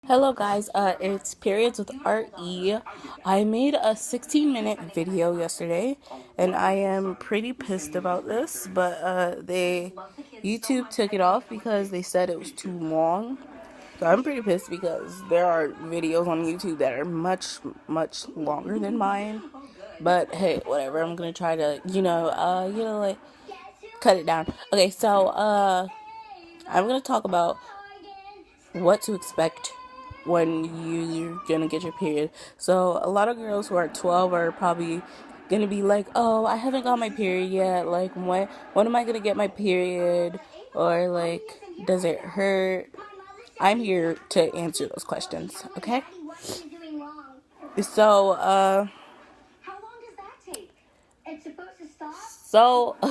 Hello guys, it's Periods with RE. I made a 16-minute video yesterday and I am pretty pissed about this, but YouTube took it off because they said it was too long. So I'm pretty pissed because there are videos on YouTube that are much longer than mine. But hey, whatever. I'm going to try to, like cut it down. Okay, so I'm going to talk about what to expect when you're gonna get your period. So a lot of girls who are 12 are probably gonna be like, oh, I haven't got my period yet, like when am I gonna get my period, or like, does it hurt? I'm here to answer those questions. Okay, so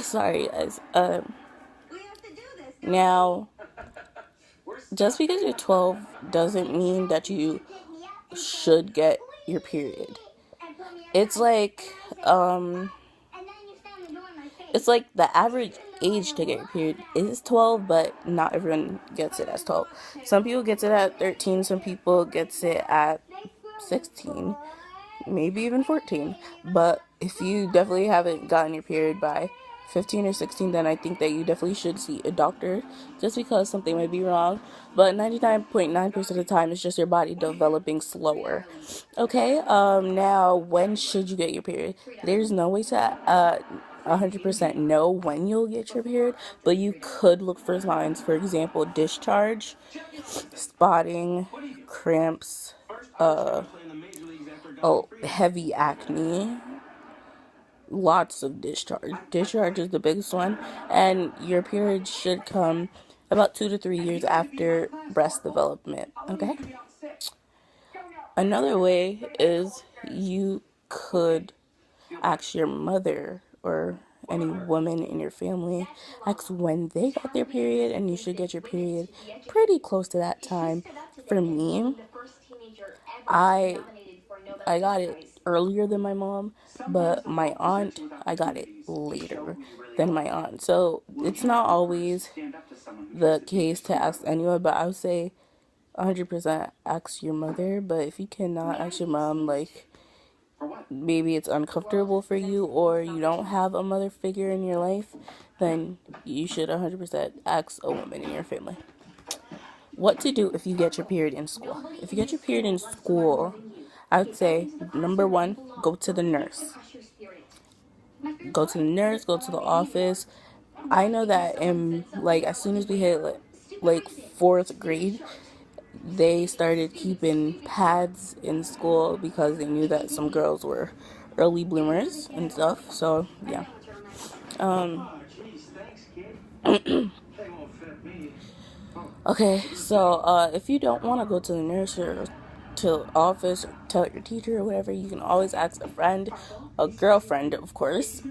sorry guys. Now, just because you're 12 doesn't mean that you should get your period. It's like it's like the average age to get your period is 12, but not everyone gets it as 12. Some people gets it at 13, some people gets it at 16, maybe even 14. But if you definitely haven't gotten your period by 15 or 16, then I think that you definitely should see a doctor, just because something might be wrong. But 99.9% of the time, it's just your body developing slower. Okay, now, when should you get your period? There's no way to 100% know when you'll get your period, but you could look for signs. For example, discharge, spotting, cramps, heavy acne, lots of discharge. Discharge is the biggest one, and your period should come about 2 to 3 years after breast development. Okay? Another way is you could ask your mother or any woman in your family, ask when they got their period, and you should get your period pretty close to that time. For me, I got it earlier than my mom, but my aunt, I got it later than my aunt. So it's not always the case to ask anyone, but I would say 100% ask your mother. But if you cannot ask your mom, like, maybe it's uncomfortable for you or you don't have a mother figure in your life, then you should 100% ask a woman in your family. What to do if you get your period in school? If you get your period in school, I would say, number one, go to the nurse. Go to the nurse, go to the office. I know that as soon as we hit like fourth grade, they started keeping pads in school because they knew that some girls were early bloomers and stuff. So yeah. Okay, so if you don't want to go to the nurse or to the office or tell your teacher or whatever, you can always ask a friend, a girlfriend, of course,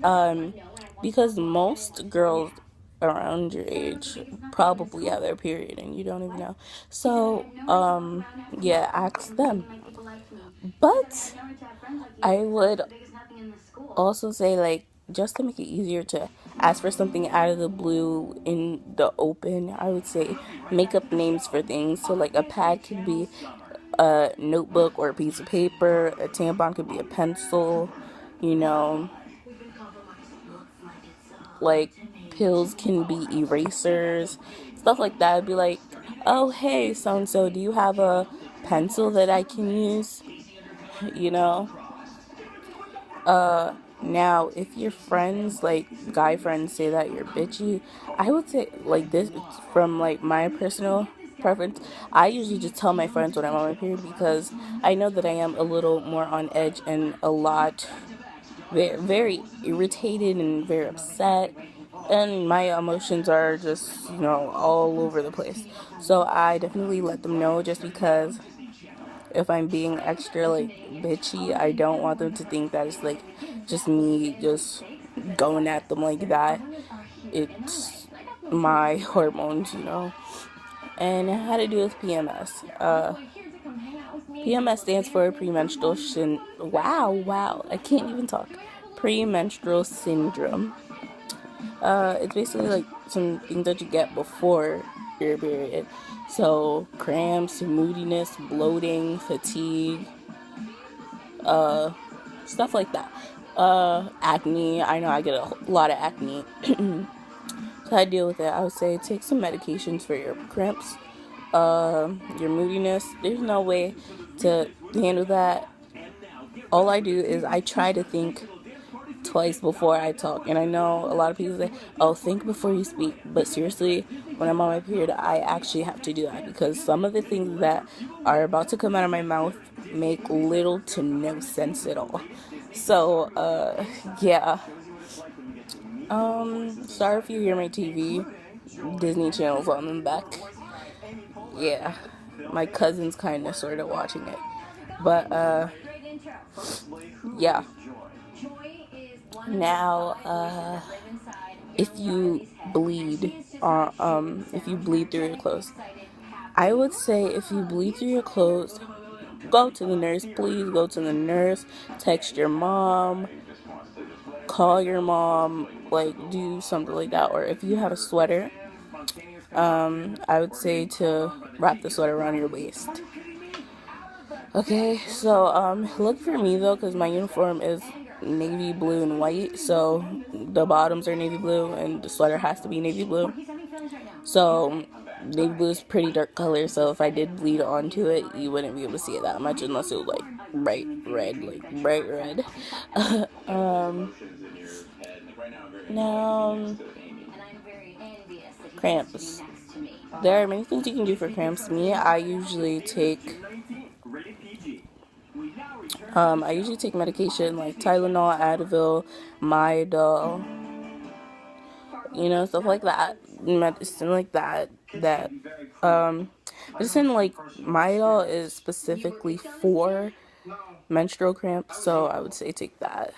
because most girls around your age probably have their period and you don't even know. So, yeah, ask them. But I would also say, like, just to make it easier to ask for something out of the blue in the open, I would say make up names for things. So, like, a pad could be a notebook or a piece of paper, a tampon could be a pencil, you know, like, pills can be erasers, stuff like that. I'd be like, oh, hey, so-and-so, do you have a pencil that I can use? You know? Now, if your friends, like guy friends, say that you're bitchy, I would say, like, this from like my personal preference. I usually just tell my friends when I'm on my period because I know that I am a little more on edge and a lot very, very irritated and very upset, and my emotions are just, all over the place. So I definitely let them know, just because if I'm being extra, like, bitchy, I don't want them to think that it's, like, just me just going at them like that. It's my hormones. And it had to do with PMS. PMS stands for premenstrual wow, I can't even talk. Premenstrual syndrome. It's basically like some things that you get before your period. So cramps, moodiness, bloating, fatigue, stuff like that. Acne. I know I get a lot of acne. So I deal with it. I would say take some medications for your cramps, your moodiness. There's no way to handle that. All I do is I try to think twice before I talk. And I know a lot of people say, oh, think before you speak. But seriously, when I'm on my period, I actually have to do that because some of the things that are about to come out of my mouth make little to no sense at all. So, yeah. Sorry if you hear my TV. Disney Channel's on the back. Yeah. My cousin's kind of sort of watching it. But, yeah. Now, if you bleed, if you bleed through your clothes, I would say if you bleed through your clothes, go to the nurse. Please go to the nurse. Text your mom. Call your mom. Like, do something like that. Or if you have a sweater, I would say to wrap the sweater around your waist. Okay, so look for me though, because my uniform is navy blue and white, so the bottoms are navy blue and the sweater has to be navy blue. So navy blue is pretty dark color, so if I did bleed onto it, you wouldn't be able to see it that much unless it was like bright red. Now, cramps. There are many things you can do for cramps. I usually take medication like Tylenol, Advil, Midol, stuff like that. Medicine like that. Medicine like Midol is specifically for menstrual cramps, so I would say take that.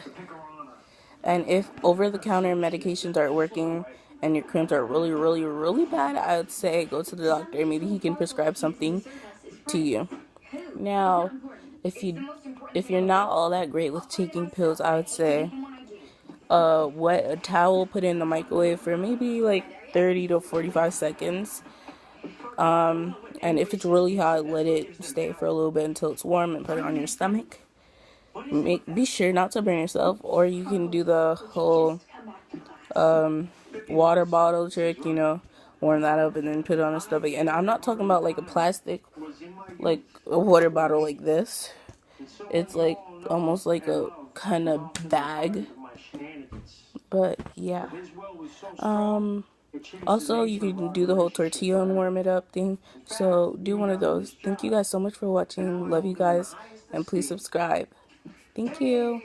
And if over-the-counter medications aren't working and your cramps are really, really, really bad, I would say go to the doctor. Maybe he can prescribe something to you. Now, if you're not all that great with taking pills, I would say wet a towel, put it in the microwave for maybe like 30 to 45 seconds. And if it's really hot, let it stay for a little bit until it's warm and put it on your stomach. Be sure not to burn yourself, or you can do the whole water bottle trick, warm that up and then put it on the stomach. And I'm not talking about like a plastic, like a water bottle like this. It's like almost like a kind of bag. But yeah. Also, you can do the whole tortilla and warm it up thing. So do one of those. Thank you guys so much for watching. Love you guys. And please subscribe. Thank you.